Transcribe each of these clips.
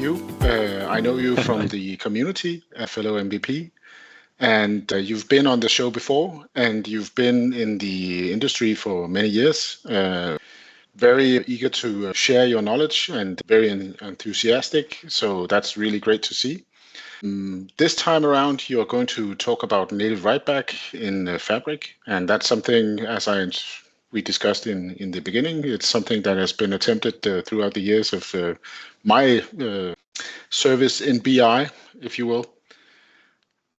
you. I know you from the community, a fellow MVP, and you've been on the show before, and you've been in the industry for many years. Very eager to share your knowledge and very enthusiastic. So that's really great to see. This time around, you're going to talk about native writeback in Fabric, and that's something, we discussed in the beginning, it's something that has been attempted throughout the years of my service in BI, if you will.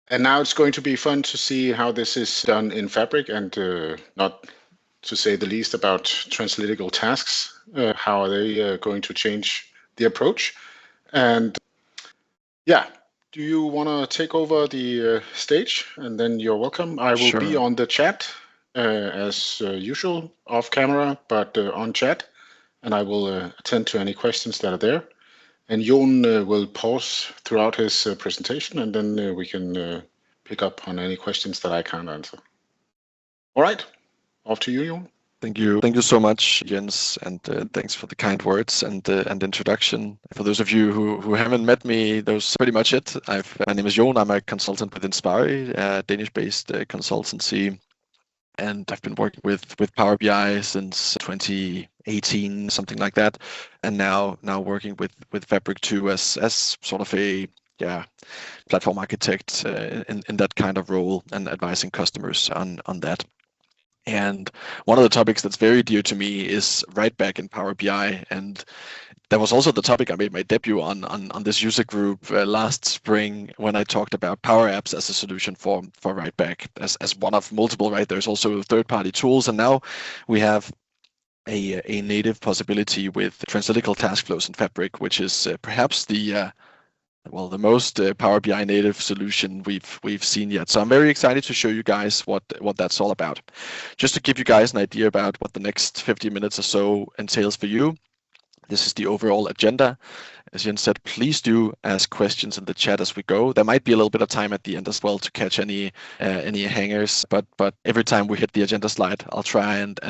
And now it's going to be fun to see how this is done in Fabric, and not to say the least about translytical tasks. How are they going to change the approach? And yeah, do you want to take over the stage? And then you're welcome. I will be on the chat as usual, off camera, but on chat. And I will attend to any questions that are there. And Jon will pause throughout his presentation, and then we can pick up on any questions that I can't answer. All right, off to you, Jon. Thank you so much, Jens, and thanks for the kind words and introduction. For those of you who haven't met me, that's pretty much it. My name is Jon. I'm a consultant with Inspire, a Danish-based consultancy, and I've been working with Power BI since 2018, something like that, and now working with Fabric 2 as sort of a platform architect in that kind of role and advising customers on that. And one of the topics that's very dear to me is writeback in Power BI, and that was also the topic I made my debut on this user group last spring when I talked about Power Apps as a solution for writeback as one of multiple. Right, there's also third-party tools, and now we have a native possibility with Translytical Task Flows in Fabric, which is perhaps the most Power BI native solution we've seen yet. So I'm very excited to show you guys what that's all about. Just to give you guys an idea about what the next 50 minutes or so entails for you. This is the overall agenda. As Jens said, please do ask questions in the chat as we go. There might be a little bit of time at the end as well to catch any hangers, but every time we hit the agenda slide, I'll try and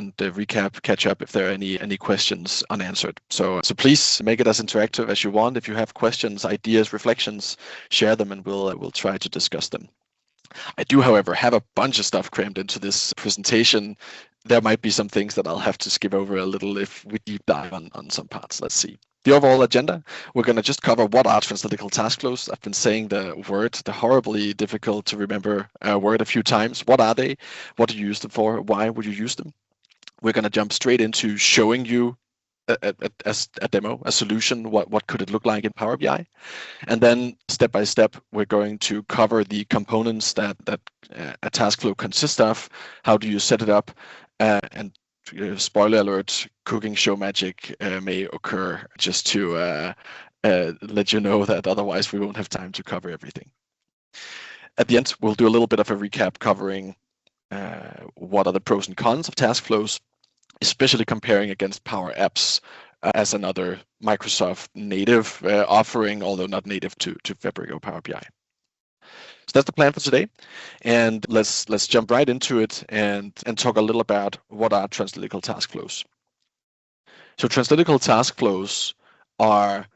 catch up if there are any questions unanswered. So please make it as interactive as you want. If you have questions, ideas, reflections, share them, and we'll try to discuss them. I do, however, have a bunch of stuff crammed into this presentation. There might be some things that I'll have to skip over a little if we deep dive on some parts. Let's see. The overall agenda, we're going to just cover what are translytical task flows. I've been saying the horribly difficult to remember word a few times. What are they? What do you use them for? Why would you use them? We're going to jump straight into showing you as a demo, a solution, what could it look like in Power BI? And then step by step, we're going to cover the components that a task flow consists of. How do you set it up? And spoiler alert, cooking show magic may occur, just to let you know that otherwise we won't have time to cover everything. At the end, we'll do a little bit of a recap covering what are the pros and cons of task flows, especially comparing against Power Apps as another Microsoft native offering, although not native to Fabric or Power BI. So that's the plan for today, and let's jump right into it and talk a little about what are translytical task flows. So translytical task flows are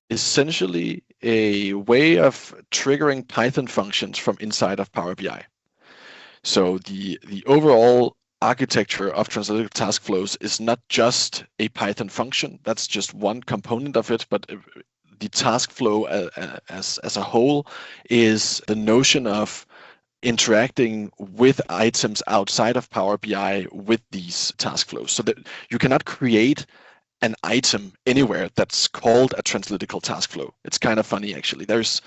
essentially a way of triggering Python functions from inside of Power BI. So the overall architecture of translytical task flows is not just a Python function. That's just one component of it, but the task flow as a whole is the notion of interacting with items outside of Power BI with these task flows, so that you cannot create an item anywhere that's called a translytical task flow. It's kind of funny, actually. There is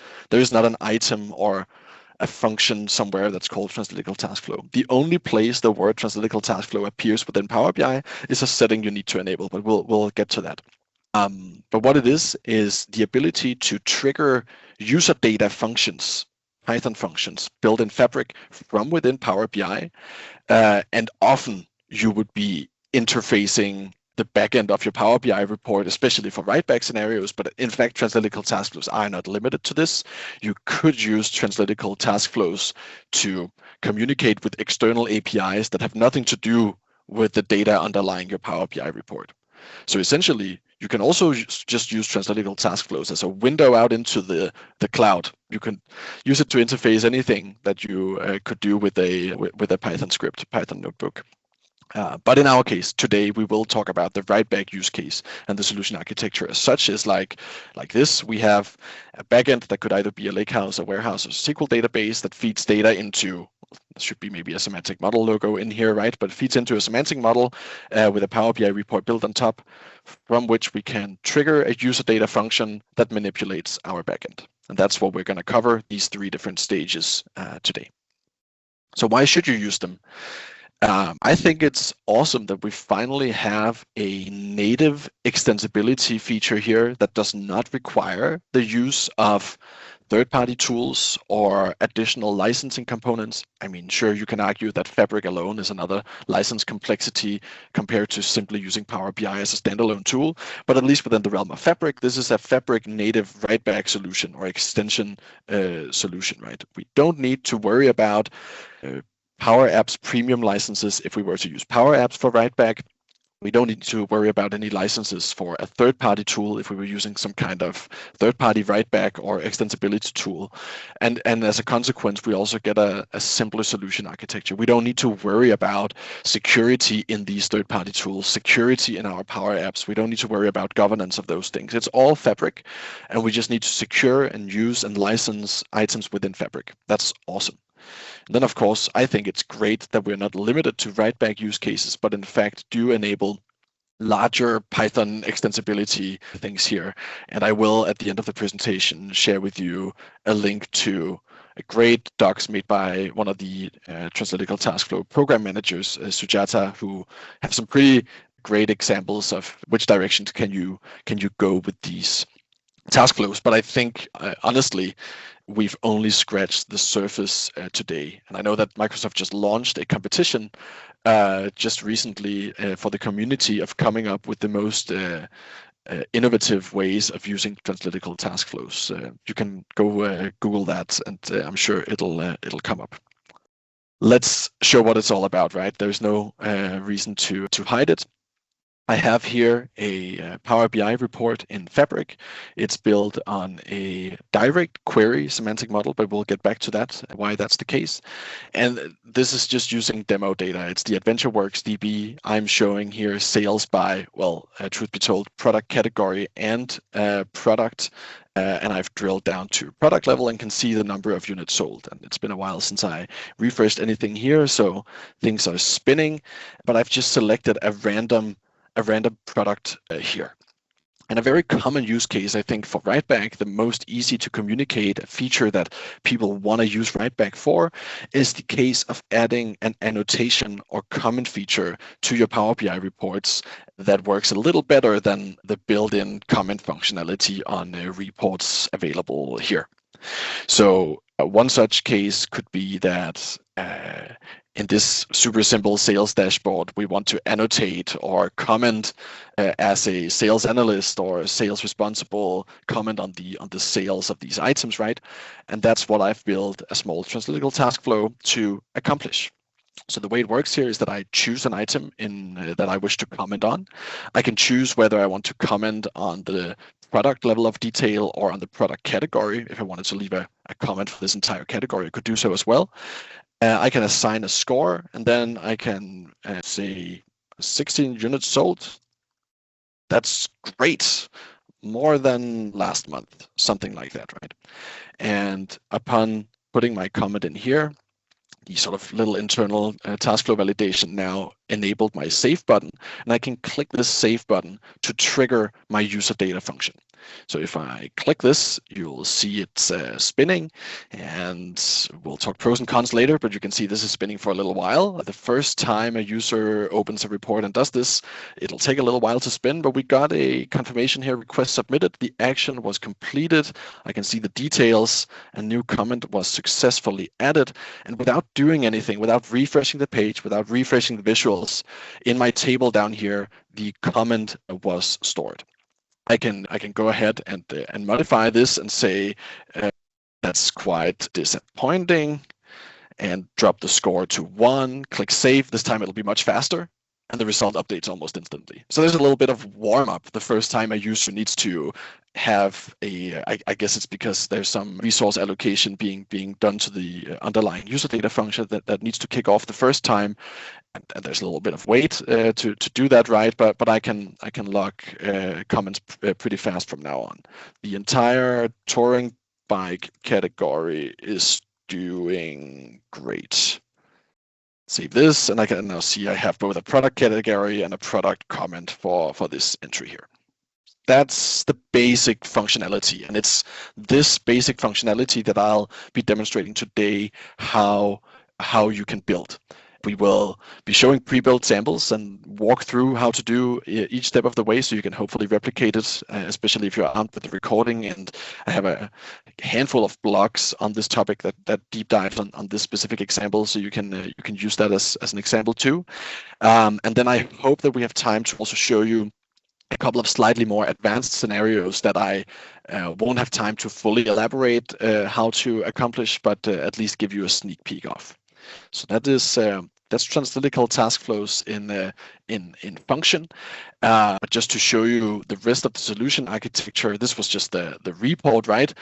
not an item or a function somewhere that's called translytical task flow. The only place the word translytical task flow appears within Power BI is a setting you need to enable, but we'll get to that. But what it is the ability to trigger user data functions, Python functions built in Fabric from within Power BI, and often you would be interfacing the backend of your Power BI report, especially for writeback scenarios. But in fact, translytical task flows are not limited to this. You could use translytical task flows to communicate with external APIs that have nothing to do with the data underlying your Power BI report. So essentially, you can also just use Translytical Task Flows as a window out into the cloud. You can use it to interface anything that you could do with a Python script, Python notebook. But in our case today, we will talk about the write back use case and the solution architecture as such is like this. We have a backend that could either be a lakehouse, a warehouse, or SQL database that feeds data into, there should be maybe a semantic model logo in here, right? But it feeds into a semantic model with a Power BI report built on top, from which we can trigger a user data function that manipulates our backend. And that's what we're going to cover, these 3 different stages today. So why should you use them? I think it's awesome that we finally have a native extensibility feature here that does not require the use of third-party tools or additional licensing components. I mean, sure, you can argue that Fabric alone is another license complexity compared to simply using Power BI as a standalone tool, but at least within the realm of Fabric, this is a Fabric native write-back solution or extension solution, right? We don't need to worry about Power Apps premium licenses if we were to use Power Apps for write-back. We don't need to worry about any licenses for a third-party tool if we were using some kind of third-party write-back or extensibility tool. And as a consequence, we also get a simpler solution architecture. We don't need to worry about security in these third-party tools, security in our Power Apps. We don't need to worry about governance of those things. It's all Fabric, and we just need to secure and use and license items within Fabric. That's awesome. And then, of course, I think it's great that we're not limited to write-back use cases, but in fact do enable larger Python extensibility things here. And I will, at the end of the presentation, share with you a link to a great docs made by one of the Translytical Task Flow program managers, Sujata, who have some pretty great examples of which directions can you go with these task flows. But I think, honestly, we've only scratched the surface today. And I know that Microsoft just launched a competition just recently for the community of coming up with the most innovative ways of using Translytical Task Flows. You can go Google that, and I'm sure it'll come up. Let's show what it's all about, right? There's no reason to hide it. I have here a Power BI report in Fabric. It's built on a direct query semantic model, but we'll get back to that, why that's the case. And this is just using demo data. It's the AdventureWorks DB. I'm showing here sales by, well, truth be told, product category and product. And I've drilled down to product level and can see the number of units sold. And it's been a while since I refreshed anything here, so things are spinning. But I've just selected a random product here. And a very common use case, I think, for write-back, the most easy to communicate feature that people want to use write-back for is the case of adding an annotation or comment feature to your Power BI reports that works a little better than the built-in comment functionality on reports available here. So one such case could be that in this super simple sales dashboard, we want to annotate or comment as a sales analyst or a sales responsible, comment on the sales of these items, right? And that's what I've built a small Translytical task flow to accomplish. So the way it works here is that I choose an item that I wish to comment on. I can choose whether I want to comment on the product level of detail or on the product category. If I wanted to leave a comment for this entire category, I could do so as well. I can assign a score, and then I can say 16 units sold. That's great. More than last month, something like that, right? And upon putting my comment in here, the sort of little internal task flow validation now enabled my save button, and I can click this save button to trigger my user data function. So if I click this, you'll see it's spinning, and we'll talk pros and cons later, but you can see this is spinning for a little while. The first time a user opens a report and does this, it'll take a little while to spin, but we got a confirmation here, request submitted, the action was completed. I can see the details, a new comment was successfully added, and without doing anything, without refreshing the page, without refreshing the visuals, in my table down here, the comment was stored. I can go ahead and modify this and say that's quite disappointing, and drop the score to 1. Click save. This time it'll be much faster. and the result updates almost instantly. So there's a little bit of warm up the first time a user needs to have I guess it's because there's some resource allocation being done to the underlying user data function that needs to kick off the first time, and there's a little bit of wait to do that right. But I can log comments pretty fast from now on. The entire touring bike category is doing great. Save this, and I can now see I have both a product category and a product comment for this entry here. That's the basic functionality, and it's this basic functionality that I'll be demonstrating today how you can build. We will be showing pre-built samples and walk through how to do each step of the way so you can hopefully replicate it, especially if you're armed with the recording. And I have a handful of blogs on this topic that deep dive on this specific example, so you can use that as an example too. And then I hope that we have time to also show you a couple of slightly more advanced scenarios that I won't have time to fully elaborate how to accomplish, but at least give you a sneak peek of. So that's Translytical Task Flows in function. But just to show you the rest of the solution architecture, this was just the report, right?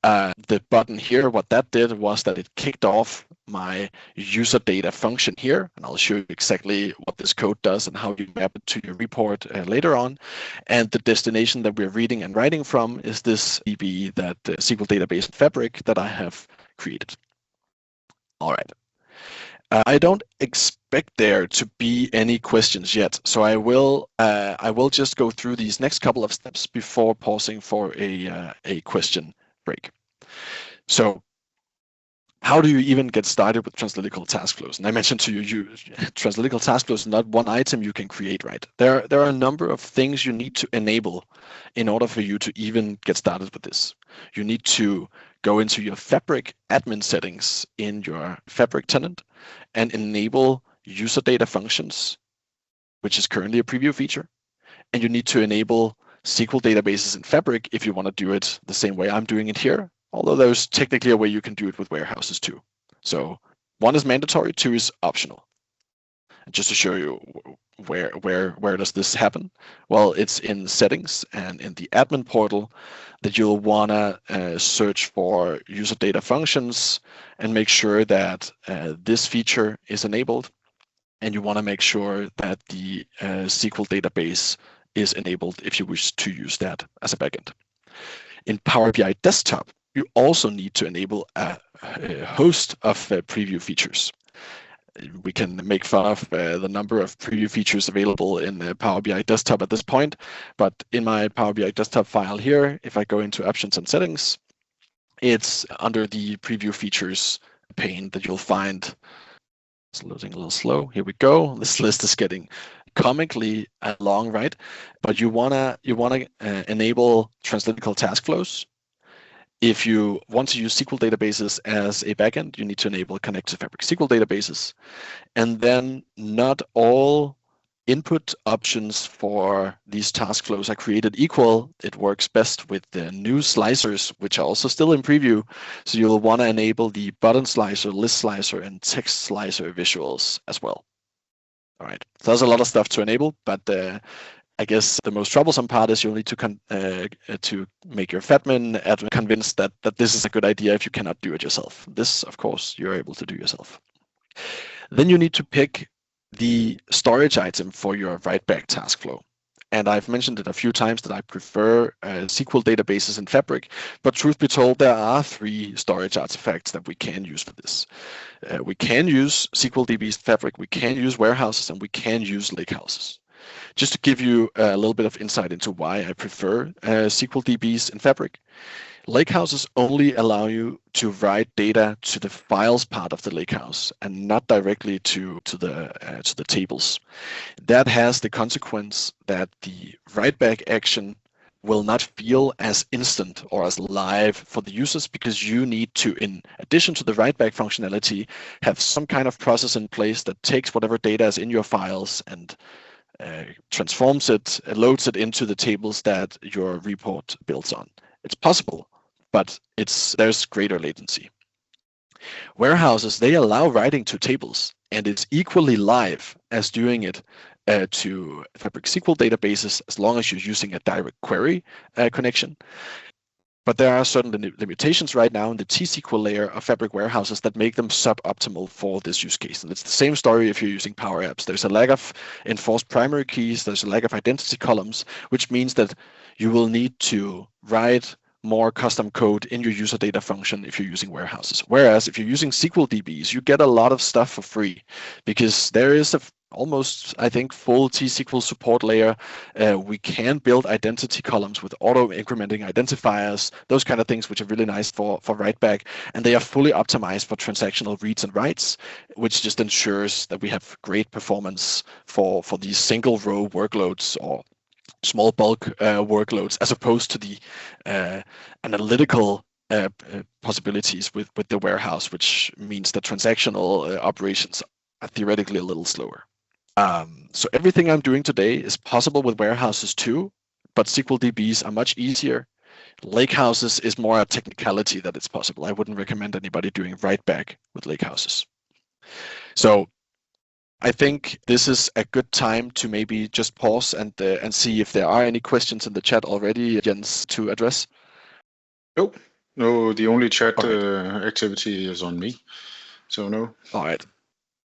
The button here, what that did was that it kicked off my user data function here, and I'll show you exactly what this code does and how you map it to your report later on. And the destination that we're reading and writing from is this DB, that SQL database fabric that I have created. All right. I don't expect there to be any questions yet, so I will just go through these next couple of steps before pausing for a question break. So, how do you even get started with Translytical Task Flows? And I mentioned to you, Translytical Task Flows is not one item you can create, right? There are a number of things you need to enable in order for you to even get started with this. You need to go into your Fabric admin settings in your Fabric tenant and enable user data functions, which is currently a preview feature. And you need to enable SQL databases in Fabric if you want to do it the same way I'm doing it here, although there's technically a way you can do it with warehouses too. So 1 is mandatory, 2 is optional. And just to show you where does this happen? Well, it's in settings and in the admin portal that you'll want to search for user data functions and make sure that this feature is enabled. And you want to make sure that the SQL database is enabled if you wish to use that as a backend. In Power BI Desktop, you also need to enable a host of preview features. We can make fun of the number of preview features available in the Power BI Desktop at this point, but in my Power BI Desktop file here, if I go into Options and Settings, it's under the preview features pane that you'll find. It's loading a little slow. Here we go. This list is getting comically long, right? But you wanna enable Translytical Task Flows. If you want to use SQL databases as a backend, you need to enable Connect to Fabric SQL databases. And then not all input options for these task flows are created equal. It works best with the new slicers, which are also still in preview. So you'll want to enable the button slicer, list slicer, and text slicer visuals as well. All right, so there's a lot of stuff to enable, but I guess the most troublesome part is you'll need to make your admin convinced that this is a good idea if you cannot do it yourself. This, of course, you're able to do yourself. Then you need to pick the storage item for your write-back task flow. And I've mentioned it a few times that I prefer SQL databases in Fabric, but truth be told, there are 3 storage artifacts that we can use for this. We can use SQL DBs Fabric, we can use warehouses, and we can use lakehouses. Just to give you a little bit of insight into why I prefer SQL DBs in Fabric, lakehouses only allow you to write data to the files part of the lakehouse and not directly to the tables. That has the consequence that the write-back action will not feel as instant or as live for the users, because you need to, in addition to the write-back functionality, have some kind of process in place that takes whatever data is in your files and transforms it, loads it into the tables that your report builds on. It's possible, but there's greater latency. Warehouses, they allow writing to tables, and it's equally live as doing it to Fabric SQL databases as long as you're using a direct query connection. But there are certain limitations right now in the T-SQL layer of Fabric warehouses that make them suboptimal for this use case. And it's the same story if you're using Power Apps. There's a lack of enforced primary keys, there's a lack of identity columns, which means that you will need to write more custom code in your user data function if you're using warehouses. Whereas if you're using SQL DBs, you get a lot of stuff for free because there is almost, I think, full T-SQL support layer. We can build identity columns with auto-incrementing identifiers, those kind of things, which are really nice for write-back. And they are fully optimized for transactional reads and writes, which just ensures that we have great performance for these single row workloads or small bulk workloads, as opposed to the analytical possibilities with the warehouse, which means that transactional operations are theoretically a little slower. So everything I'm doing today is possible with warehouses too, but SQL DBs are much easier. Lakehouses is more a technicality that it's possible. I wouldn't recommend anybody doing write-back with lakehouses. So I think this is a good time to maybe just pause and see if there are any questions in the chat already, Jens, to address. Nope. No, the only chat activity is on me. So no. All right.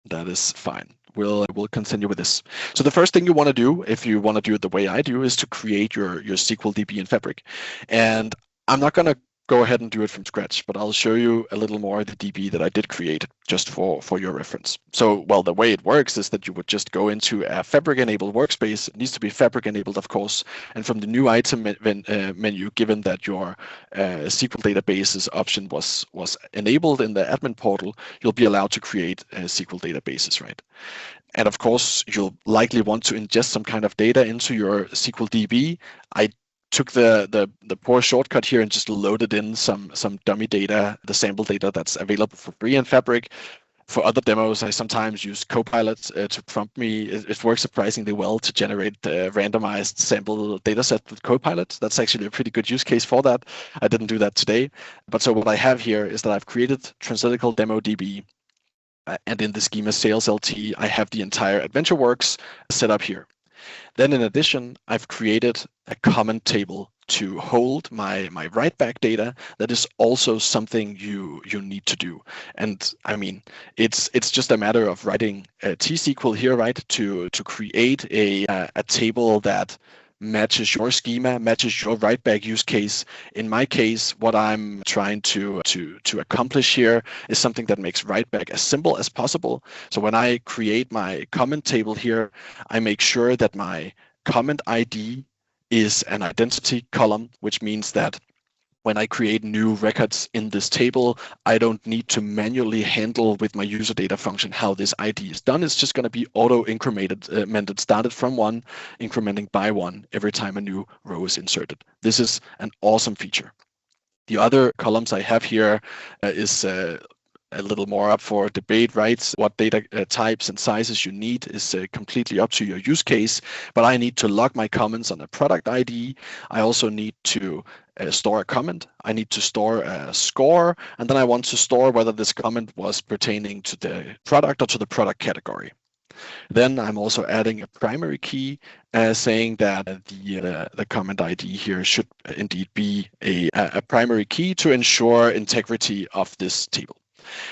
That is fine. We'll continue with this. So the first thing you want to do, if you want to do it the way I do, is to create your SQL DB in Fabric. And I'm not going to go ahead and do it from scratch, but I'll show you a little more of the DB that I did create just for your reference. So, well, the way it works is that you would just go into a Fabric-enabled workspace. It needs to be Fabric-enabled, of course. And from the new item menu, given that your SQL databases option was enabled in the admin portal, you'll be allowed to create SQL databases, right? And of course, you'll likely want to ingest some kind of data into your SQL DB. I took the poor shortcut here and just loaded in some dummy data, the sample data that's available for free in Fabric. For other demos, I sometimes use Copilot to prompt me. It works surprisingly well to generate randomized sample data set with Copilot. That's actually a pretty good use case for that. I didn't do that today. But so what I have here is that I've created Translytical Demo DB. And in the schema sales LT, I have the entire AdventureWorks set up here. Then in addition, I've created a comment table to hold my write-back data. That is also something you need to do. And I mean, it's just a matter of writing T-SQL here, right, to create a table that matches your schema, matches your write-back use case. In my case, what I'm trying to accomplish here is something that makes write-back as simple as possible. So when I create my comment table here, I make sure that my comment ID is an identity column, which means that when I create new records in this table, I don't need to manually handle with my user data function how this ID is done. It's just going to be auto-incremented, started from one, incrementing by one every time a new row is inserted. This is an awesome feature. The other columns I have here is a little more up for debate, right? What data types and sizes you need is completely up to your use case, but I need to log my comments on a product ID. I also need to store a comment. I need to store a score, and then I want to store whether this comment was pertaining to the product or to the product category. Then I'm also adding a primary key saying that the comment ID here should indeed be a primary key to ensure integrity of this table.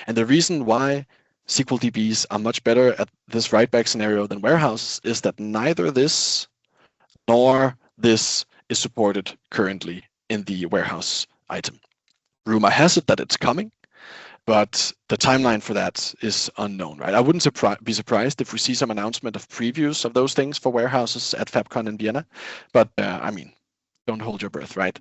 And the reason why SQL DBs are much better at this write-back scenario than warehouses is that neither this nor this is supported currently in the warehouse item. Rumor has it that it's coming, but the timeline for that is unknown, right? I wouldn't be surprised if we see some announcement of previews of those things for warehouses at FabCon in Vienna, but I mean, don't hold your breath, right?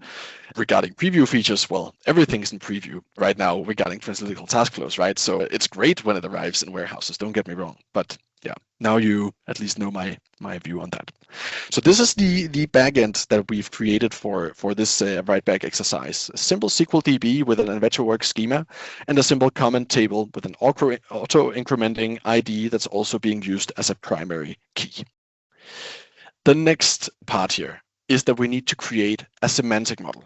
Regarding preview features, well, everything's in preview right now regarding Translytical Task Flows, right? So it's great when it arrives in warehouses, don't get me wrong. But yeah, now you at least know my view on that. So this is the backend that we've created for this write-back exercise. A simple SQL DB with an AdventureWorks schema and a simple comment table with an auto-incrementing ID that's also being used as a primary key. The next part here is that we need to create a semantic model.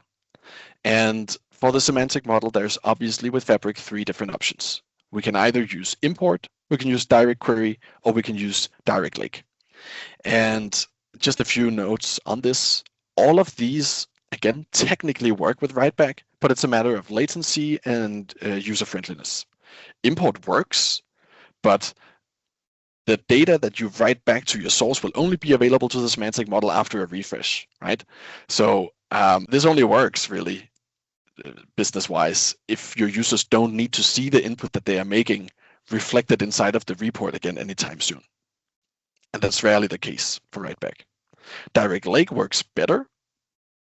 And for the semantic model, there's obviously with Fabric 3 different options. We can either use import, we can use direct query, or we can use direct lake. And just a few notes on this. All of these, again, technically work with writeback, but it's a matter of latency and user friendliness. Import works, but the data that you write back to your source will only be available to the semantic model after a refresh, right? So this only works really business-wise if your users don't need to see the input that they are making reflected inside of the report again anytime soon. And that's rarely the case for writeback. Direct lake works better,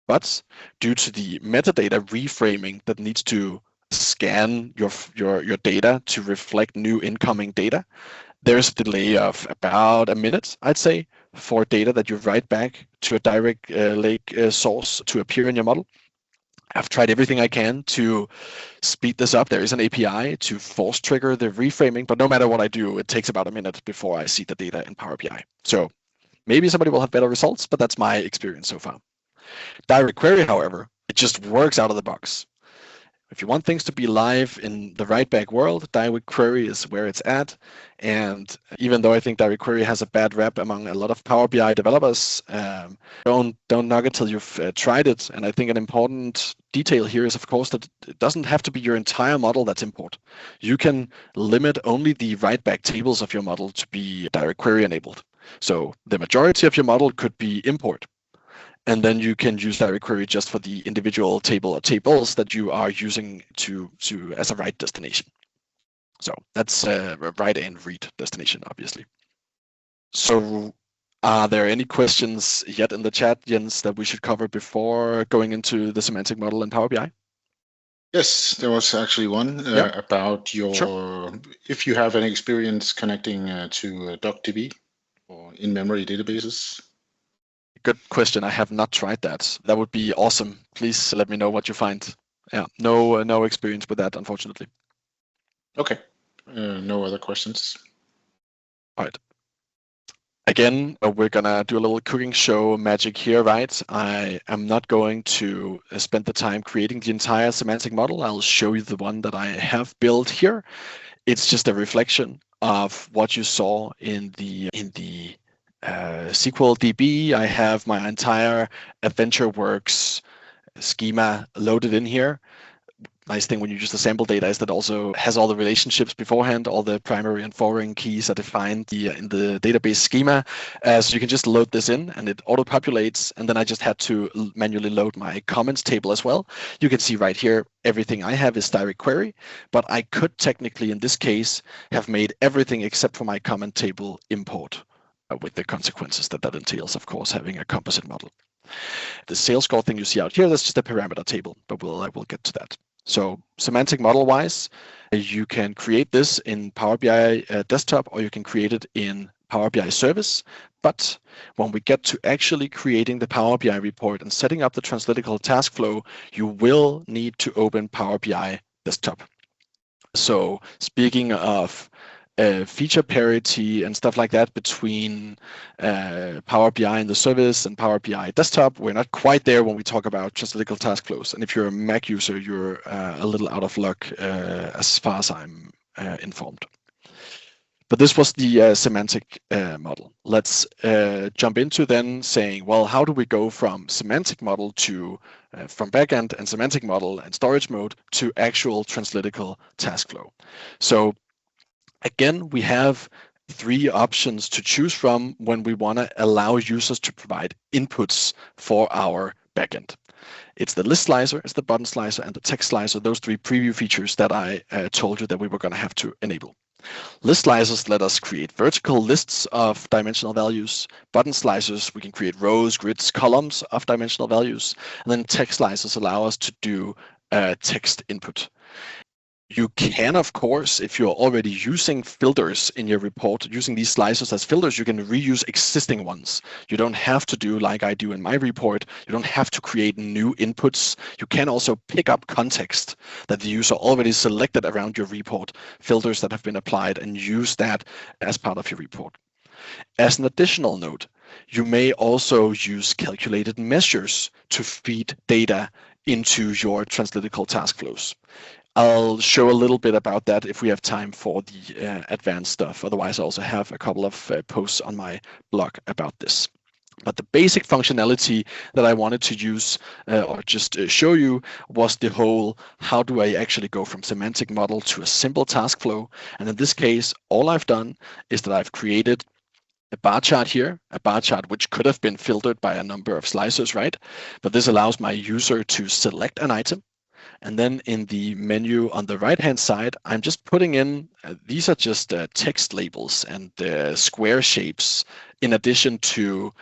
but due to the metadata reframing that needs to scan your data to reflect new incoming data, there's a delay of about a minute, I'd say, for data that you write back to a direct lake source to appear in your model. I've tried everything I can to speed this up. There is an API to force trigger the reframing, but no matter what I do, it takes about a minute before I see the data in Power BI. So maybe somebody will have better results, but that's my experience so far. Direct query, however, it just works out of the box. If you want things to be live in the writeback world, direct query is where it's at. And even though I think direct query has a bad rep among a lot of Power BI developers, don't knock it till you've tried it. And I think an important detail here is, of course, that it doesn't have to be your entire model that's import. You can limit only the writeback tables of your model to be direct query enabled. So the majority of your model could be import. And then you can use direct query just for the individual table or tables that you are using to as a write destination. So that's a write and read destination, obviously. So are there any questions yet in the chat, Jens, that we should cover before going into the semantic model in Power BI? Yes, there was actually one about your, Sure. if you have any experience connecting to DocDB or in-memory databases. Good question. I have not tried that. That would be awesome. Please let me know what you find. Yeah, no experience with that, unfortunately. Okay, no other questions. All right. Again, we're gonna do a little cooking show magic here, right? I am not going to spend the time creating the entire semantic model. I'll show you the one that I have built here. It's just a reflection of what you saw in the SQL DB. I have my entire AdventureWorks schema loaded in here. Nice thing when you use the sample data is that also has all the relationships beforehand, all the primary and foreign keys are defined in the database schema. So you can just load this in and it auto-populates. And then I just had to manually load my comments table as well. You can see right here, everything I have is direct query, but I could technically in this case have made everything except for my comment table import with the consequences that entails, of course, having a composite model. The sales score thing you see out here, that's just a parameter table, but we'll get to that. So semantic model-wise, you can create this in Power BI desktop, or you can create it in Power BI service. But when we get to actually creating the Power BI report and setting up the Translytical Task Flow, you will need to open Power BI desktop. So speaking of feature parity and stuff like that between Power BI and the service and Power BI desktop. We're not quite there when we talk about Translytical Task Flows. And if you're a Mac user, you're a little out of luck as far as I'm informed. But this was the semantic model. Let's jump into then saying, well, how do we go from semantic model to from backend and semantic model and storage mode to actual Translytical Task Flow? So again, we have three options to choose from when we want to allow users to provide inputs for our backend. It's the list slicer, it's the button slicer, and the text slicer, those three preview features that I told you that we were going to have to enable. List slicers let us create vertical lists of dimensional values. Button slicers, we can create rows, grids, columns of dimensional values. And then text slicers allow us to do text input. You can, of course, if you're already using filters in your report, using these slicers as filters, you can reuse existing ones. You don't have to do like I do in my report. You don't have to create new inputs. You can also pick up context that the user already selected around your report, filters that have been applied, and use that as part of your report. As an additional note, you may also use calculated measures to feed data into your Translytical Task Flows. I'll show a little bit about that if we have time for the advanced stuff. Otherwise, I also have a couple of posts on my blog about this. But the basic functionality that I wanted to use or just show you was the whole, how do I actually go from semantic model to a simple task flow? And in this case, all I've done is that I've created a bar chart here, a bar chart which could have been filtered by a number of slicers, right? But this allows my user to select an item. And then in the menu on the right-hand side, I'm just putting in, these are just text labels and square shapes in addition to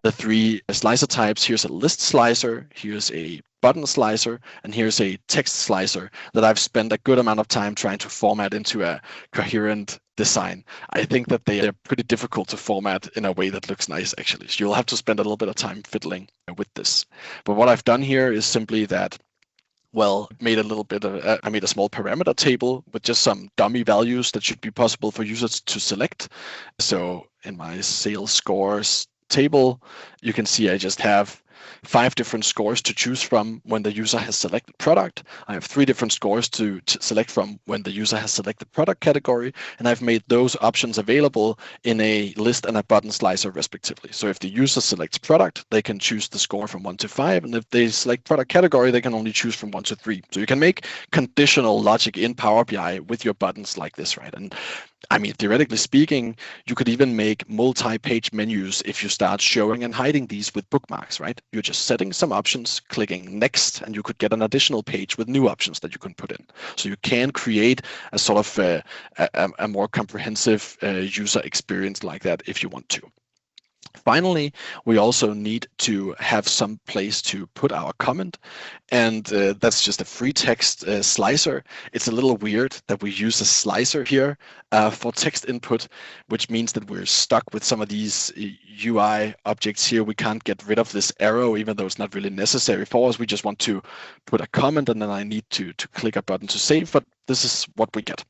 the three slicer types. Here's a list slicer, here's a button slicer, and here's a text slicer that I've spent a good amount of time trying to format into a coherent design. I think that they are pretty difficult to format in a way that looks nice, actually. So you'll have to spend a little bit of time fiddling with this. But what I've done here is simply that, well, made a little bit of, I made a small parameter table with just some dummy values that should be possible for users to select. So in my sales scores table, you can see I just have 5 different scores to choose from when the user has selected product. I have 3 different scores to select from when the user has selected product category, and I've made those options available in a list and a button slicer respectively. So if the user selects product, they can choose the score from 1 to 5, and if they select product category, they can only choose from 1 to 3. So you can make conditional logic in Power BI with your buttons like this, right? And I mean, theoretically speaking, you could even make multi-page menus if you start showing and hiding these with bookmarks, right? You're just setting some options, clicking next, and you could get an additional page with new options that you can put in. So you can create a sort of a more comprehensive user experience like that if you want to. Finally, we also need to have some place to put our comment, and that's just a free text slicer. It's a little weird that we use a slicer here for text input, which means that we're stuck with some of these UI objects here. We can't get rid of this arrow, even though it's not really necessary for us. We just want to put a comment, and then I need to click a button to save, but this is what we get.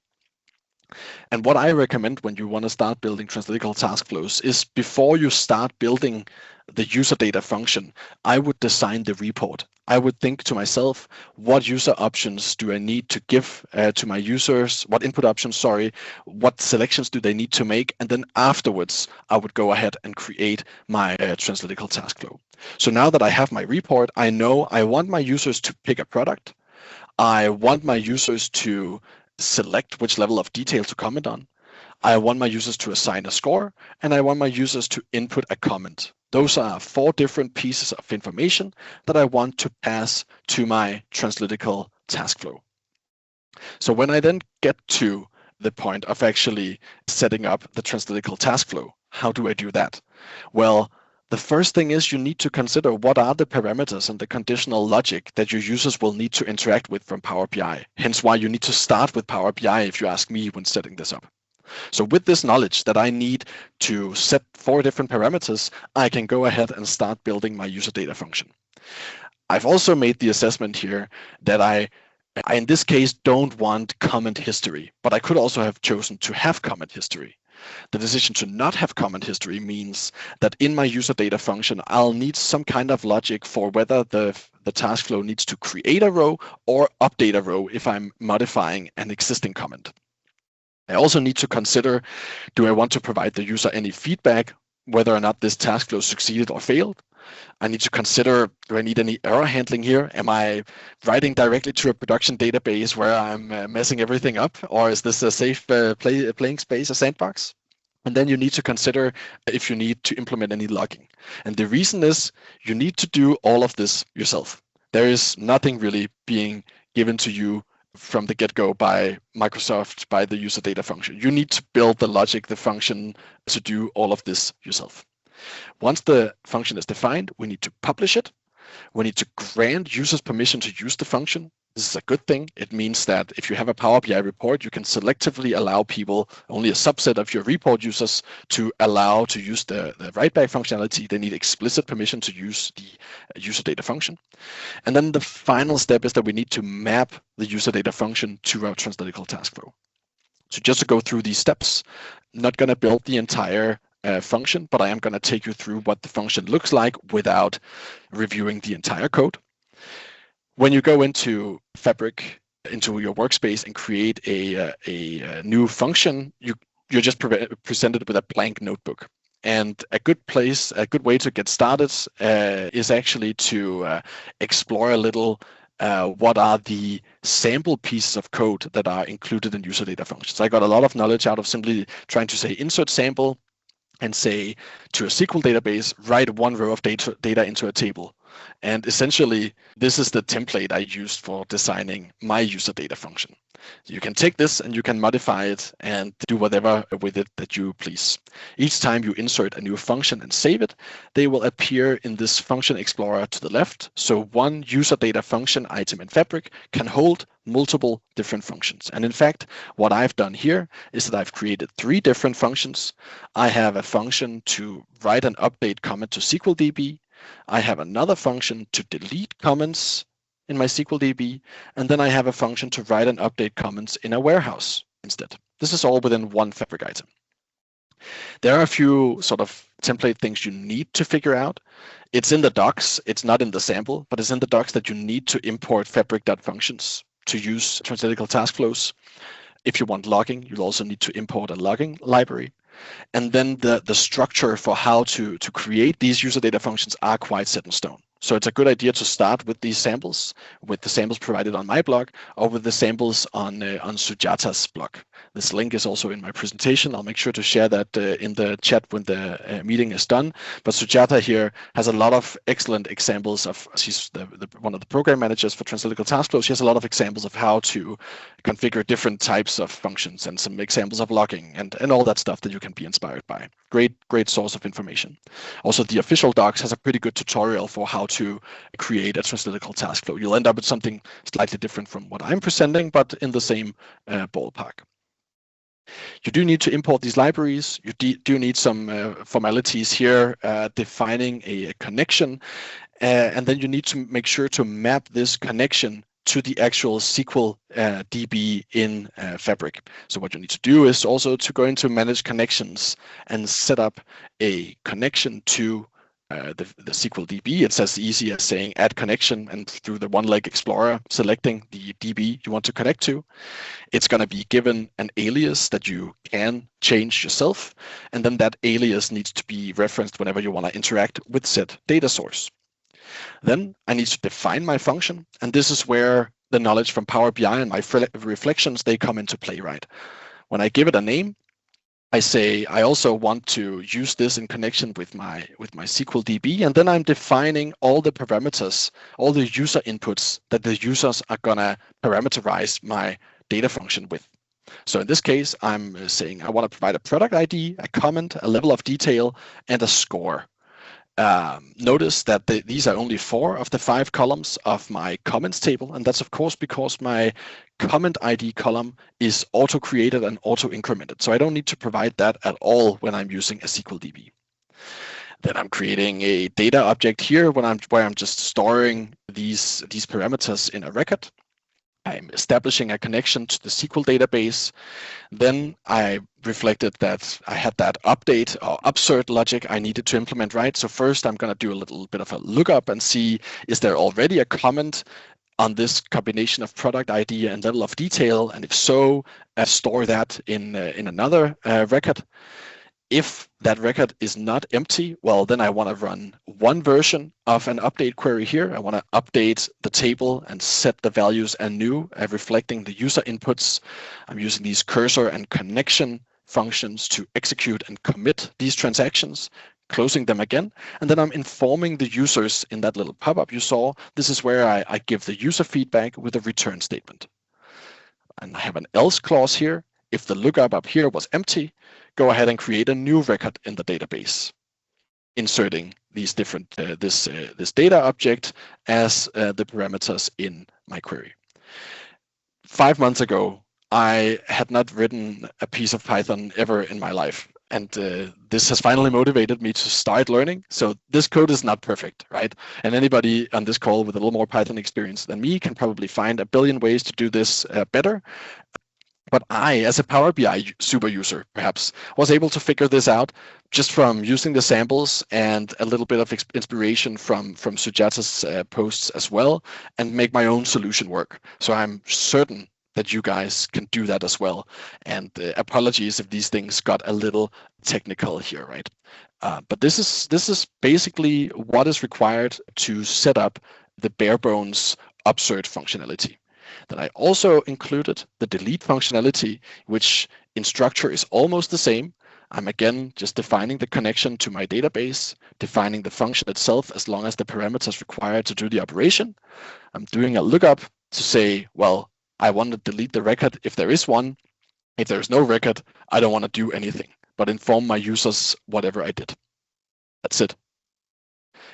And what I recommend when you want to start building translytical task flows is, before you start building the user data function, I would design the report. I would think to myself, what user options do I need to give to my users? What input options, sorry, what selections do they need to make? And then afterwards, I would go ahead and create my translytical task flow. So now that I have my report, I know I want my users to pick a product. I want my users to select which level of detail to comment on. I want my users to assign a score, and I want my users to input a comment. Those are 4 different pieces of information that I want to pass to my translytical task flow. So when I then get to the point of actually setting up the translytical task flow, how do I do that? Well, the first thing is you need to consider what are the parameters and the conditional logic that your users will need to interact with from Power BI. Hence why you need to start with Power BI if you ask me when setting this up. So with this knowledge that I need to set 4 different parameters, I can go ahead and start building my user data function. I've also made the assessment here that I in this case don't want comment history, but I could also have chosen to have comment history. The decision to not have comment history means that in my user data function, I'll need some kind of logic for whether the task flow needs to create a row or update a row if I'm modifying an existing comment. I also need to consider, do I want to provide the user any feedback, whether or not this task flow succeeded or failed? I need to consider, do I need any error handling here? Am I writing directly to a production database where I'm messing everything up? Or is this a safe playing space, a sandbox? And then you need to consider if you need to implement any logging. And the reason is you need to do all of this yourself. There is nothing really being given to you from the get-go by Microsoft, by the user data function. You need to build the logic, the function to do all of this yourself. Once the function is defined, we need to publish it. We need to grant users permission to use the function. This is a good thing. It means that if you have a Power BI report, you can selectively allow people, only a subset of your report users, to allow to use the write-back functionality. They need explicit permission to use the user data function. And then the final step is that we need to map the user data function to our translytical task flow. So just to go through these steps, I'm not going to build the entire function, but I am going to take you through what the function looks like without reviewing the entire code. When you go into Fabric into your workspace and create a new function, you're just presented with a blank notebook. And a good way to get started is actually to explore a little what are the sample pieces of code that are included in user data functions. I got a lot of knowledge out of simply trying to say insert sample and say to a SQL database, write one row of data into a table. And essentially, this is the template I used for designing my user data function. So you can take this and you can modify it and do whatever with it that you please. Each time you insert a new function and save it, they will appear in this function explorer to the left. So one user data function item in Fabric can hold multiple different functions. And in fact, what I've done here is that I've created 3 different functions. I have a function to write an update comment to SQL DB. I have another function to delete comments in my SQL DB, and then I have a function to write and update comments in a warehouse instead. This is all within one Fabric item. There are a few sort of template things you need to figure out. It's in the docs, it's not in the sample, but it's in the docs that you need to import fabric.functions to use Translytical Task Flows. If you want logging, you'll also need to import a logging library. And then the structure for how to create these user data functions are quite set in stone. So it's a good idea to start with these samples, with the samples provided on my blog, or with the samples on Sujata's blog. This link is also in my presentation. I'll make sure to share that in the chat when the meeting is done. But Sujata here has a lot of excellent examples of, she's one of the program managers for Translytical Task Flows. She has a lot of examples of how to configure different types of functions and some examples of logging and all that stuff that you can be inspired by. Great source of information. Also, the official docs has a pretty good tutorial for how to create a Translytical Task Flow. You'll end up with something slightly different from what I'm presenting, but in the same ballpark. You do need to import these libraries. You do need some formalities here, defining a connection, and then you need to make sure to map this connection to the actual SQL DB in Fabric. So what you need to do is also to go into Manage Connections and set up a connection to the SQL DB. It's as easy as saying add connection and through the one-leg explorer, selecting the DB you want to connect to. It's going to be given an alias that you can change yourself. And then that alias needs to be referenced whenever you want to interact with said data source. Then I need to define my function. And this is where the knowledge from Power BI and my reflections, they come into play, right? When I give it a name, I say I also want to use this in connection with my SQL DB, and then I'm defining all the parameters, all the user inputs that the users are gonna parameterize my data function with. So in this case, I'm saying I want to provide a product ID, a comment, a level of detail, and a score. Notice that these are only 4 of the 5 columns of my comments table, and that's of course because my comment ID column is auto-created and auto-incremented. So I don't need to provide that at all when I'm using a SQL DB. Then I'm creating a data object here where I'm just storing these parameters in a record. I'm establishing a connection to the SQL database. Then I reflected that I had that update or upsert logic I needed to implement, right? So first I'm going to do a little bit of a lookup and see, is there already a comment on this combination of product ID and level of detail? And if so, store that in another record. If that record is not empty, well, then I want to run one version of an update query here. I want to update the table and set the values anew, reflecting the user inputs. I'm using these cursor and connection functions to execute and commit these transactions, closing them again. And then I'm informing the users in that little pop-up you saw. This is where I give the user feedback with a return statement. And I have an else clause here. If the lookup up here was empty, go ahead and create a new record in the database, inserting these different this data object as the parameters in my query. 5 months ago, I had not written a piece of Python ever in my life, and this has finally motivated me to start learning. So this code is not perfect, right? And anybody on this call with a little more Python experience than me can probably find a billion ways to do this better. But I, as a Power BI super user, perhaps, was able to figure this out just from using the samples and a little bit of inspiration from Sujata's posts as well, and make my own solution work. So I'm certain that you guys can do that as well. And apologies if these things got a little technical here, right? But this is basically what is required to set up the bare bones upsert functionality. Then I also included the delete functionality, which in structure is almost the same. I'm again just defining the connection to my database, defining the function itself as long as the parameters required to do the operation. I'm doing a lookup to say, well, I want to delete the record if there is one. If there is no record, I don't want to do anything, but inform my users whatever I did. That's it.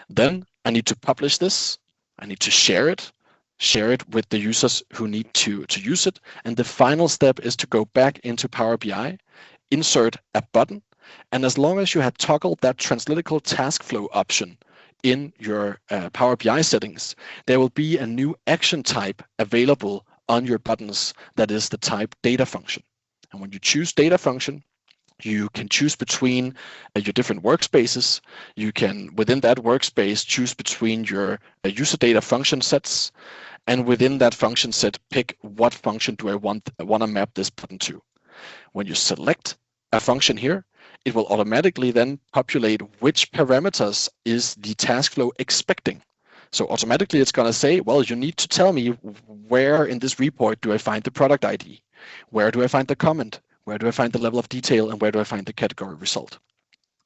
Then I need to publish this. I need to share it with the users who need to use it. And the final step is to go back into Power BI, insert a button, and as long as you had toggled that Translytical Task Flow option in your Power BI settings, there will be a new action type available on your buttons that is the type data function. And when you choose data function, you can choose between your different workspaces. You can, within that workspace, choose between your user data function sets, and within that function set, pick what function do I want to map this button to. When you select a function here, it will automatically then populate which parameters is the task flow expecting. So automatically it's going to say, well, you need to tell me where in this report do I find the product ID? Where do I find the comment? Where do I find the level of detail? And where do I find the category result?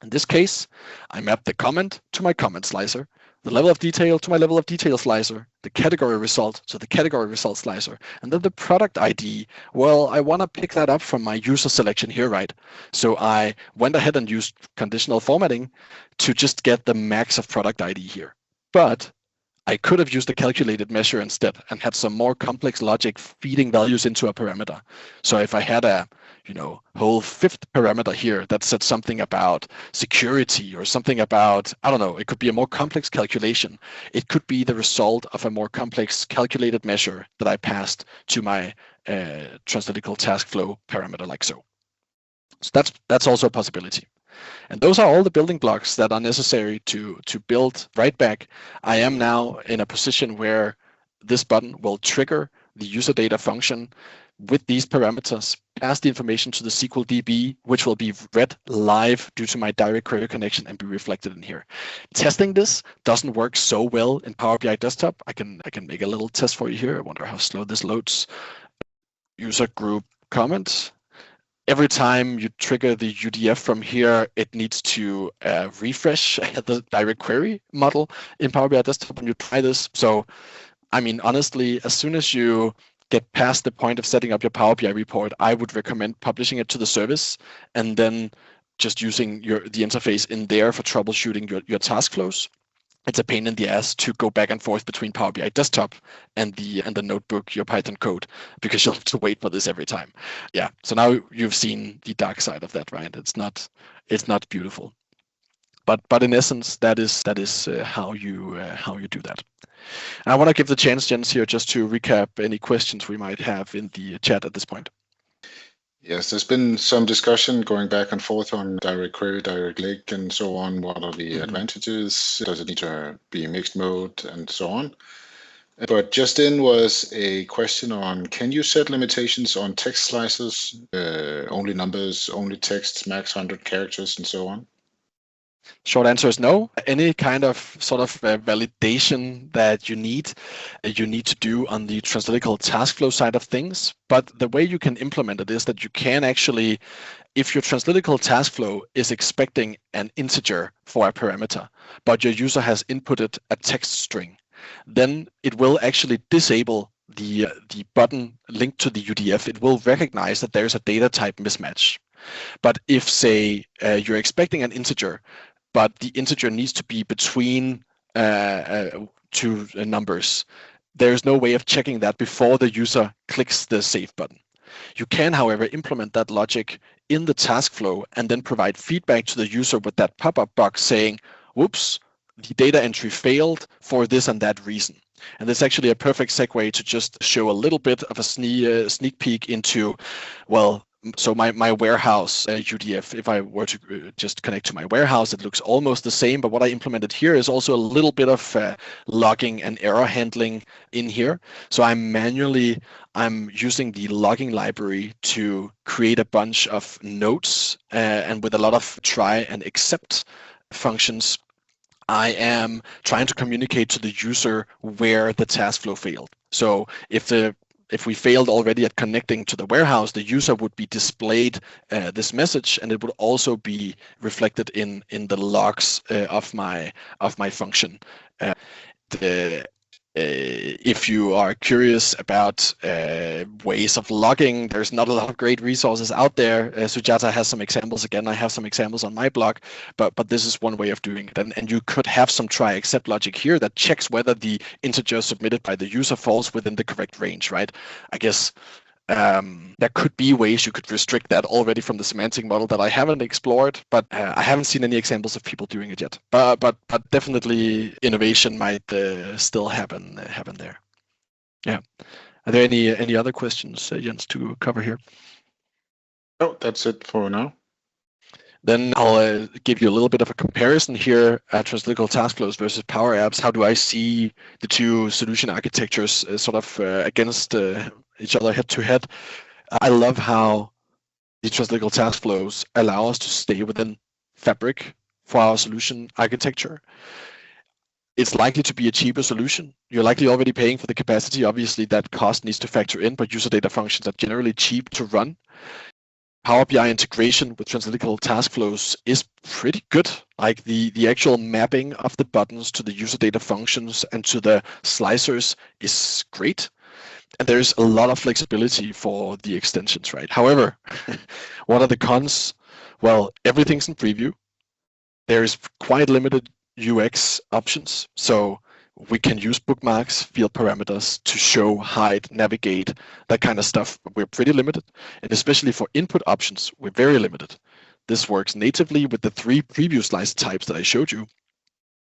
In this case, I map the comment to my comment slicer, the level of detail to my level of detail slicer, the category result to the category result slicer, and then the product ID. Well, I want to pick that up from my user selection here, right? So I went ahead and used conditional formatting to just get the max of product ID here. But I could have used a calculated measure instead and had some more complex logic feeding values into a parameter. So if I had a whole fifth parameter here that said something about security or something about, I don't know, it could be a more complex calculation. It could be the result of a more complex calculated measure that I passed to my Translytical Task Flow parameter like so. So that's also a possibility. And those are all the building blocks that are necessary to build right back. I am now in a position where this button will trigger the user data function with these parameters, pass the information to the SQL DB, which will be read live due to my direct query connection and be reflected in here. Testing this doesn't work so well in Power BI Desktop. I can make a little test for you here. I wonder how slow this loads. User group comment. Every time you trigger the UDF from here, it needs to refresh the direct query model in Power BI Desktop when you try this. So, I mean, honestly, as soon as you get past the point of setting up your Power BI report, I would recommend publishing it to the service and then just using the interface in there for troubleshooting your task flows. It's a pain in the ass to go back and forth between Power BI Desktop and the notebook, your Python code, because you'll have to wait for this every time. Yeah. So now you've seen the dark side of that, right? It's not beautiful. But in essence, that is how you do that. And I want to give the chance, Jens, here just to recap any questions we might have in the chat at this point. Yes, there's been some discussion going back and forth on direct query, direct link, and so on. What are the advantages? Does it need to be mixed mode, and so on? But just in was a question on, can you set limitations on text slices, only numbers, only text, max 100 characters, and so on? Short answer is no. Any kind of sort of validation that you need to do on the Translytical Task Flow side of things. But the way you can implement it is that you can actually, if your Translytical Task Flow is expecting an integer for a parameter, but your user has inputted a text string, then it will actually disable the button linked to the UDF. It will recognize that there's a data type mismatch. But if, say, you're expecting an integer, but the integer needs to be between two numbers, there's no way of checking that before the user clicks the save button. You can, however, implement that logic in the task flow and then provide feedback to the user with that pop-up box saying, whoops, the data entry failed for this and that reason. And that's actually a perfect segue to just show a little bit of a sneak peek into, well, so my warehouse UDF, if I were to just connect to my warehouse, it looks almost the same. But what I implemented here is also a little bit of logging and error handling in here. So I'm using the logging library to create a bunch of nodes, and with a lot of try and except functions, I am trying to communicate to the user where the task flow failed. So if we failed already at connecting to the warehouse, the user would be displayed this message, and it would also be reflected in the logs of my function. If you are curious about ways of logging, there's not a lot of great resources out there. Sujata has some examples. Again, I have some examples on my blog, but this is one way of doing it. And you could have some try except logic here that checks whether the integer submitted by the user falls within the correct range, right? I guess there could be ways you could restrict that already from the semantic model that I haven't explored, but I haven't seen any examples of people doing it yet. But definitely innovation might still happen there. Yeah. Are there any other questions, Jens, to cover here? No, that's it for now. Then I'll give you a little bit of a comparison here at Translytical Task Flows versus Power Apps. How do I see the two solution architectures sort of against each other head to head? I love how the Translytical Task Flows allow us to stay within Fabric for our solution architecture. It's likely to be a cheaper solution. You're likely already paying for the capacity. Obviously, that cost needs to factor in, but user data functions are generally cheap to run. Power BI integration with Translytical Task Flows is pretty good. Like the actual mapping of the buttons to the user data functions and to the slicers is great. And there's a lot of flexibility for the extensions, right? However, what are the cons? Well, everything's in preview. There's quite limited UX options. So we can use bookmarks, field parameters to show, hide, navigate, that kind of stuff. We're pretty limited. And especially for input options, we're very limited. This works natively with the 3 preview slice types that I showed you.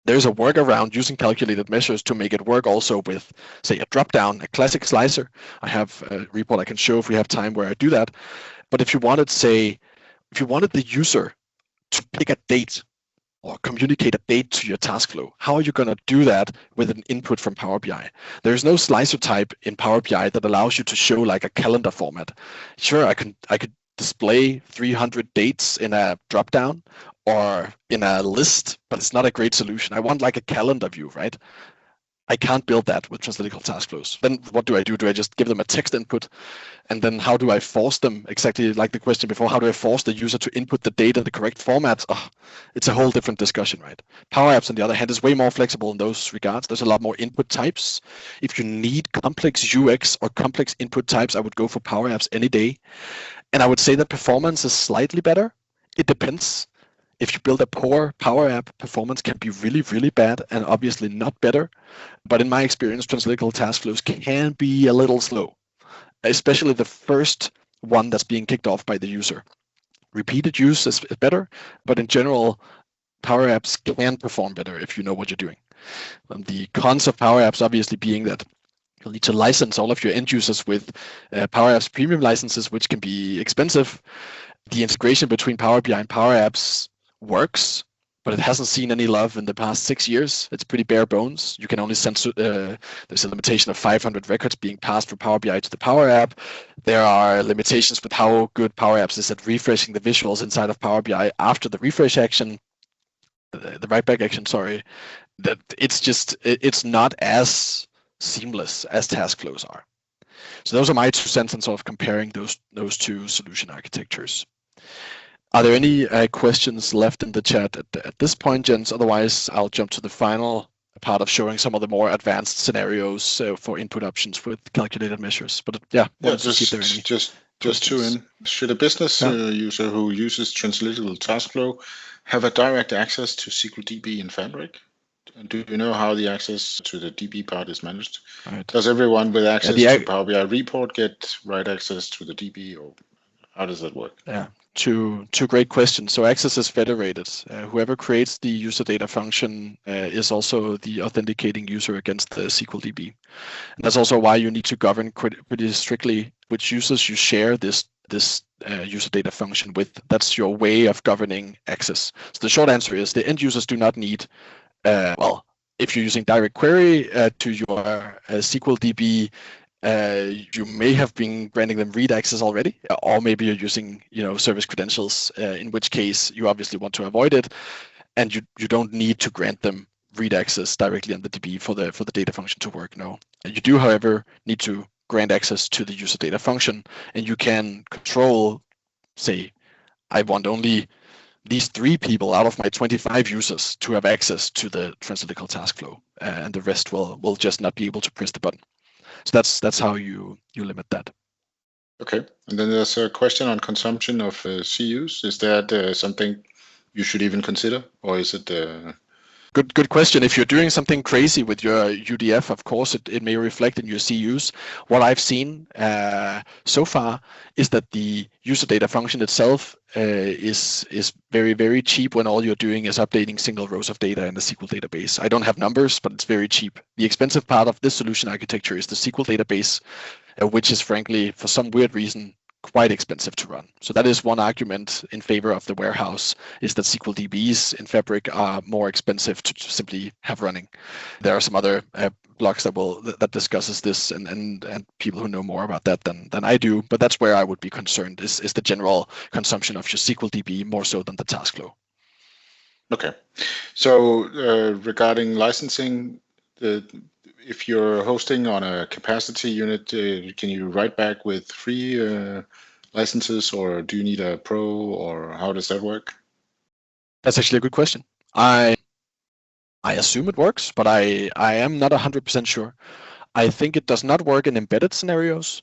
There's a workaround using calculated measures to make it work also with, say, a dropdown, a classic slicer. I have a report I can show if we have time where I do that. But if you wanted, say, if you wanted the user to pick a date or communicate a date to your task flow, how are you going to do that with an input from Power BI? There's no slicer type in Power BI that allows you to show like a calendar format. Sure, I could display 300 dates in a dropdown or in a list, but it's not a great solution. I want like a calendar view, right? I can't build that with Translytical Task Flows. Then what do? Do I just give them a text input? And then how do I force them, exactly like the question before, how do I force the user to input the data in the correct format? Oh, it's a whole different discussion, right? Power Apps, on the other hand, is way more flexible in those regards. There's a lot more input types. If you need complex UX or complex input types, I would go for Power Apps any day. And I would say that performance is slightly better. It depends. If you build a poor Power App, performance can be really, really bad and obviously not better. But in my experience, Translytical Task Flows can be a little slow, especially the first one that's being kicked off by the user. Repeated use is better, but in general, Power Apps can perform better if you know what you're doing. The cons of Power Apps obviously being that you'll need to license all of your end users with Power Apps premium licenses, which can be expensive. The integration between Power BI and Power Apps works, but it hasn't seen any love in the past 6 years. It's pretty bare bones. You can only send, there's a limitation of 500 records being passed from Power BI to the Power App. There are limitations with how good Power Apps is at refreshing the visuals inside of Power BI after the refresh action, the write back action, sorry. That it's not as seamless as task flows are. So those are my 2 cents on sort of comparing those 2 solution architectures. Are there any questions left in the chat at this point, Jens? Otherwise, I'll jump to the final part of showing some of the more advanced scenarios for input options with calculated measures. But yeah, just 2 in. Should a business user who uses Translytical Task Flow have a direct access to SQL in Fabric? Do you know how the access to the DB part is managed? Right. Does everyone with access to Power BI report get right access to the DB, or how does that work? Yeah, two great questions. So access is federated. Whoever creates the user data function is also the authenticating user against the SQL DB. And that's also why you need to govern pretty strictly which users you share this this user data function with. That's your way of governing access. So the short answer is the end users do not need, if you're using direct query to your SQL DB, you may have been granting them read access already, or maybe you're using service credentials, in which case you obviously want to avoid it, and you don't need to grant them read access directly on the DB for the data function to work. No, you do, however, need to grant access to the user data function, and you can control, say, I want only these 3 people out of my 25 users to have access to the Translytical Task Flow, and the rest will just not be able to press the button. So that's how you limit that. Okay, and then there's a question on consumption of CUs. Is that something you should even consider, or is it? Good question. If you're doing something crazy with your UDF, of course, it may reflect in your CUs. What I've seen so far is that the user data function itself is very, very cheap when all you're doing is updating single rows of data in the SQL database. I don't have numbers, but it's very cheap. The expensive part of this solution architecture is the SQL database, which is frankly, for some weird reason, quite expensive to run. So that is one argument in favor of the warehouse, is that SQL DBs in Fabric are more expensive to simply have running. There are some other blogs that discusses this, and people who know more about that than I do, but that's where I would be concerned, is the general consumption of your SQL DB more so than the task flow. Okay, so regarding licensing, if you're hosting on a capacity unit, can you write back with free licenses, or do you need a pro, or how does that work? That's actually a good question. I assume it works, but I am not 100% sure. I think it does not work in embedded scenarios,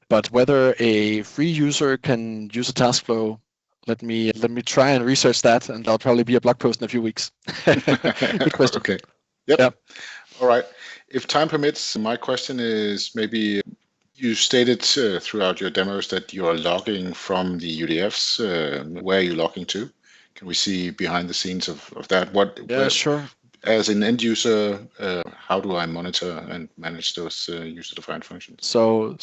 but whether a free user can use a task flow, let me try and research that, and there'll probably be a blog post in a few weeks. Good question. Okay. Yep. All right. If time permits, my question is, maybe you stated throughout your demos that you are logging from the UDFs. Where are you logging to? Can we see behind the scenes of that? Sure. As an end user, how do I monitor and manage those user-defined functions? So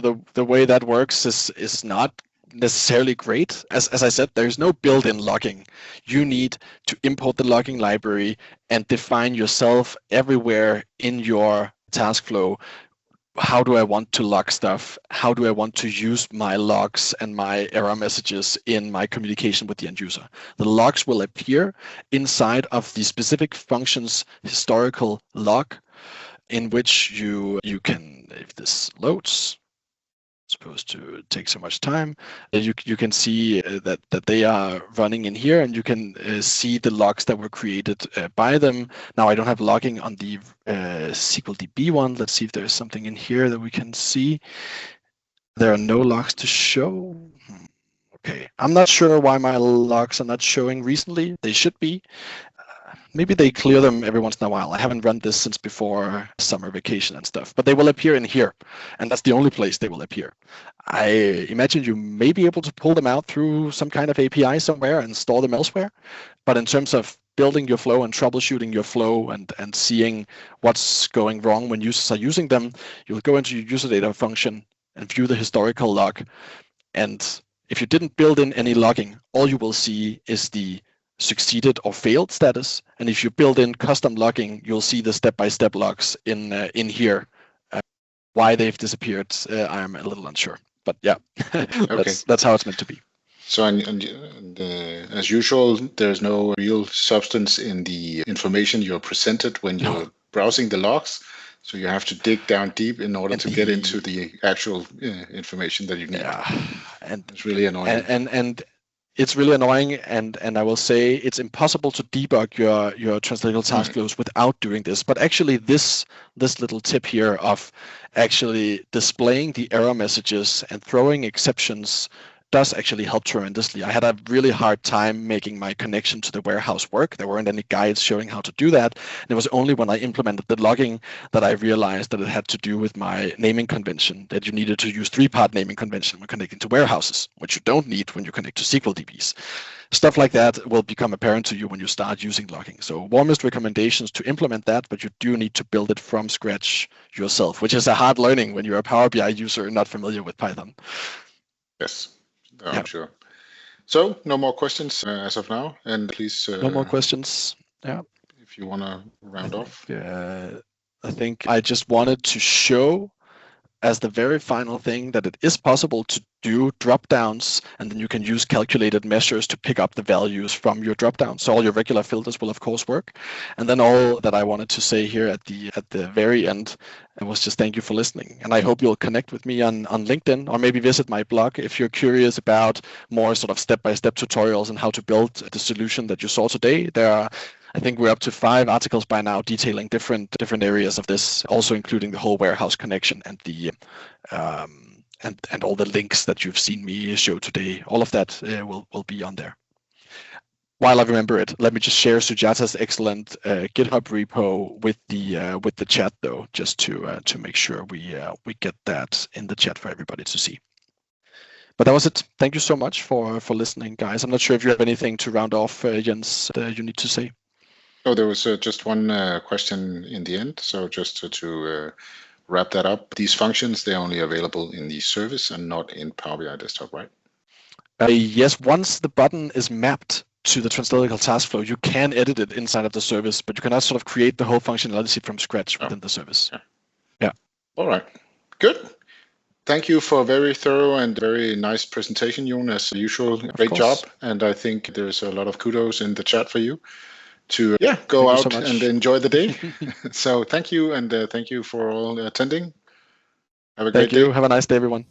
the way that works is not necessarily great. As I said, there's no built-in logging. You need to import the logging library and define yourself everywhere in your task flow. How do I want to log stuff? How do I want to use my logs and my error messages in my communication with the end user? The logs will appear inside of the specific function's historical log, in which you can, if this loads, supposed to take so much time, you can see that they are running in here, and you can see the logs that were created by them. Now I don't have logging on the SQL DB one. Let's see if there's something in here that we can see. There are no logs to show. Okay, I'm not sure why my logs are not showing recently. They should be. Maybe they clear them every once in a while. I haven't run this since before summer vacation and stuff, but they will appear in here, and that's the only place they will appear. I imagine you may be able to pull them out through some kind of API somewhere and store them elsewhere, but in terms of building your flow and troubleshooting your flow and seeing what's going wrong when users are using them, you'll go into your user data function and view the historical log, and if you didn't build in any logging, all you will see is the succeeded or failed status, and if you build in custom logging, you'll see the step-by-step logs in here. Why they've disappeared, I'm a little unsure, but yeah, Okay. that's how it's meant to be. So, as usual, there's no real substance in the information you're presented when you're browsing the logs. So you have to dig down deep in order to get into the actual information that you need. Yeah, and it's really annoying. And it's really annoying, and I will say it's impossible to debug your Translytical Task Flows without doing this. But actually, this little tip here of actually displaying the error messages and throwing exceptions does actually help tremendously. I had a really hard time making my connection to the warehouse work. There weren't any guides showing how to do that. And it was only when I implemented the logging that I realized that it had to do with my naming convention, that you needed to use 3-part naming convention when connecting to warehouses, which you don't need when you connect to SQL DBs. Stuff like that will become apparent to you when you start using logging. So warmest recommendations to implement that, but you do need to build it from scratch yourself, which is a hard learning when you're a Power BI user and not familiar with Python. Yes, Yeah. I'm sure. So no more questions as of now, and please. No more questions. Yeah. If you want to round off. I think I just wanted to show as the very final thing that it is possible to do drop downs, and then you can use calculated measures to pick up the values from your drop down. So all your regular filters will of course work. And then all that I wanted to say here at the very end was just thank you for listening. And I hope you'll connect with me on LinkedIn, or maybe visit my blog if you're curious about more sort of step-by-step tutorials on how to build the solution that you saw today. I think we're up to 5 articles by now detailing different areas of this, also including the whole warehouse connection and the and all the links that you've seen me show today. All of that will be on there. While I remember it, let me just share Sujata's excellent GitHub repo with the chat though, just to make sure we get that in the chat for everybody to see. But that was it. Thank you so much for listening, guys. I'm not sure if you have anything to round off, Jens, you need to say. Oh, there was just one question in the end. So just to wrap that up, these functions, they're only available in the service and not in Power BI Desktop, right? Yes, once the button is mapped to the Translytical Task Flow, you can edit it inside of the service, but you cannot sort of create the whole functionality from scratch within the service. Yeah. All right. Good. Thank you for a very thorough and very nice presentation, Jon, as usual. Great job. And I think there's a lot of kudos in the chat for you to go out and enjoy the day. So thank you, and thank you for all attending. Have a great day. Have a nice day, everyone.